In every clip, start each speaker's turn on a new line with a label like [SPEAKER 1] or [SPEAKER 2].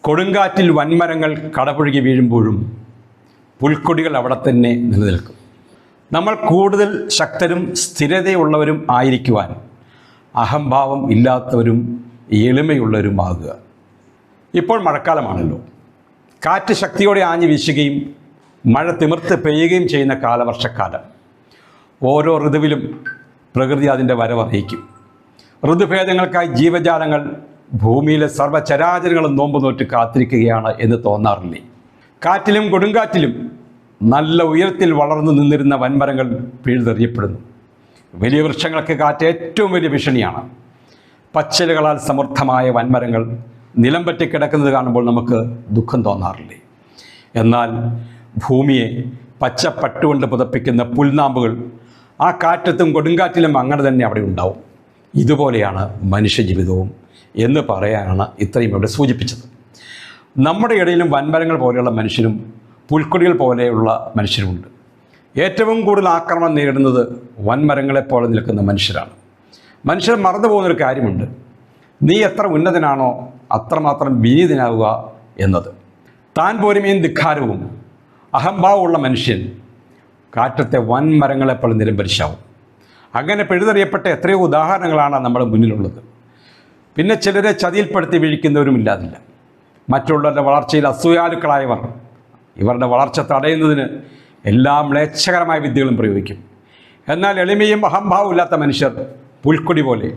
[SPEAKER 1] കൊടുങ്കാറ്റിൽ വൻമരങ്ങൾ കടപുഴകി വീഴുമ്പോഴും പുൽക്കൊടികൾ അവിടെ തന്നെ നിലനിൽക്കും. നമ്മൾ കൂടുതൽ ശക്തരും സ്ഥിരതയുള്ളവരും ആയിരിക്കുവാൻ അഹംഭാവം ഇല്ലാത്തവരും എളിമയുള്ളവരുമാകുക. ഇപ്പോൾ മഴക്കാലമാണല്ലോ. കാറ്റ് ശക്തിയോടെ ആഞ്ഞു വീശുകയും മഴ തിമിർത്ത് പെയ്യുകയും ചെയ്യുന്ന കാലവർഷക്കാലം. ഓരോ ഋതുവിലും പ്രകൃതി അതിൻ്റെ വരവറിയിക്കും. ഋതുഭേദങ്ങൾക്കായി ജീവജാലങ്ങൾ ഭൂമിയിലെ സർവ്വചരാചരങ്ങളും നോമ്പ് നോറ്റ് കാത്തിരിക്കുകയാണ് എന്ന് തോന്നാറില്ലേ? കാറ്റിലും കൊടുങ്കാറ്റിലും നല്ല ഉയരത്തിൽ വളർന്നു നിന്നിരുന്ന വൻമരങ്ങൾ പിഴുതെറിയപ്പെടുന്നു. വലിയ വൃക്ഷങ്ങൾക്ക് കാറ്റ് ഏറ്റവും വലിയ ഭീഷണിയാണ്. പച്ചിലകളാൽ സമൃദ്ധമായ വൻമരങ്ങൾ നിലം പറ്റി കിടക്കുന്നത് കാണുമ്പോൾ നമുക്ക് ദുഃഖം തോന്നാറില്ലേ? എന്നാൽ ഭൂമിയെ പച്ചപ്പട്ടുകൊണ്ട് പുതപ്പിക്കുന്ന പുൽനാമ്പുകൾ ആ കാറ്റത്തും കൊടുങ്കാറ്റിലും അങ്ങനെ തന്നെ അവിടെ ഉണ്ടാവും. ഇതുപോലെയാണ് മനുഷ്യജീവിതവും എന്ന് പറയാനാണ് ഇത്രയും ഇവിടെ സൂചിപ്പിച്ചത്. നമ്മുടെ ഇടയിലും വൻമരങ്ങൾ പോലെയുള്ള മനുഷ്യരും പുൽക്കൊടികൾ പോലെയുള്ള മനുഷ്യരുമുണ്ട്. ഏറ്റവും കൂടുതൽ ആക്രമണം നേരിടുന്നത് വൻമരങ്ങളെപ്പോലെ നിൽക്കുന്ന മനുഷ്യരാണ്. മനുഷ്യർ മറന്നു പോകുന്നൊരു കാര്യമുണ്ട്. നീ എത്ര ഉന്നതനാണോ അത്രമാത്രം വിനീതനാവുക എന്നത്. താൻ പോരുമയും ധിക്കാരവും അഹംഭാവമുള്ള മനുഷ്യൻ കാറ്റത്തെ വൻമരങ്ങളെപ്പോലെ നിലംപരിശാവും. അങ്ങനെ പിഴുതെറിയപ്പെട്ട എത്രയോ ഉദാഹരണങ്ങളാണ് നമ്മുടെ മുന്നിലുള്ളത്. പിന്നെ ചിലരെ ചതിയിൽപ്പെടുത്തി വീഴിക്കുന്നവരുമില്ലാതില്ല. മറ്റുള്ളവരുടെ വളർച്ചയിൽ അസൂയാലുക്കളായവർ ഇവരുടെ വളർച്ച തടയുന്നതിന് എല്ലാ മ്ലേച്ഛകരമായ വിദ്യകളും പ്രയോഗിക്കും. എന്നാൽ എളിമയും അഹംഭാവവും ഇല്ലാത്ത മനുഷ്യർ പുൽക്കൊടി പോലെ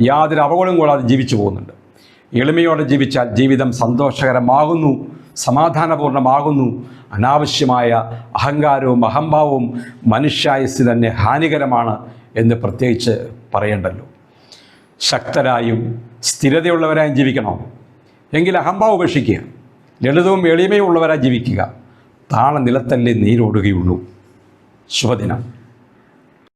[SPEAKER 1] യാതൊരു അപകടവും കൂടാതെ ജീവിച്ചു പോകുന്നുണ്ട്. എളിമയോടെ ജീവിച്ചാൽ ജീവിതം സന്തോഷകരമാകുന്നു, സമാധാനപൂർണ്ണമാകുന്നു. അനാവശ്യമായ അഹങ്കാരവും അഹംഭാവവും മനുഷ്യായുസ്സിന് തന്നെ ഹാനികരമാണ് എന്ന് പ്രത്യേകിച്ച് പറയേണ്ടല്ലോ. ശക്തരായും സ്ഥിരതയുള്ളവരായും ജീവിക്കണോ? എങ്കിൽ അഹംഭാവം ഉപേക്ഷിക്കുക. ലളിതവും എളിമയും ഉള്ളവരായി ജീവിക്കുക. താണ നിലത്തല്ലേ നീരോടുകയുള്ളൂ. ശുഭദിനം.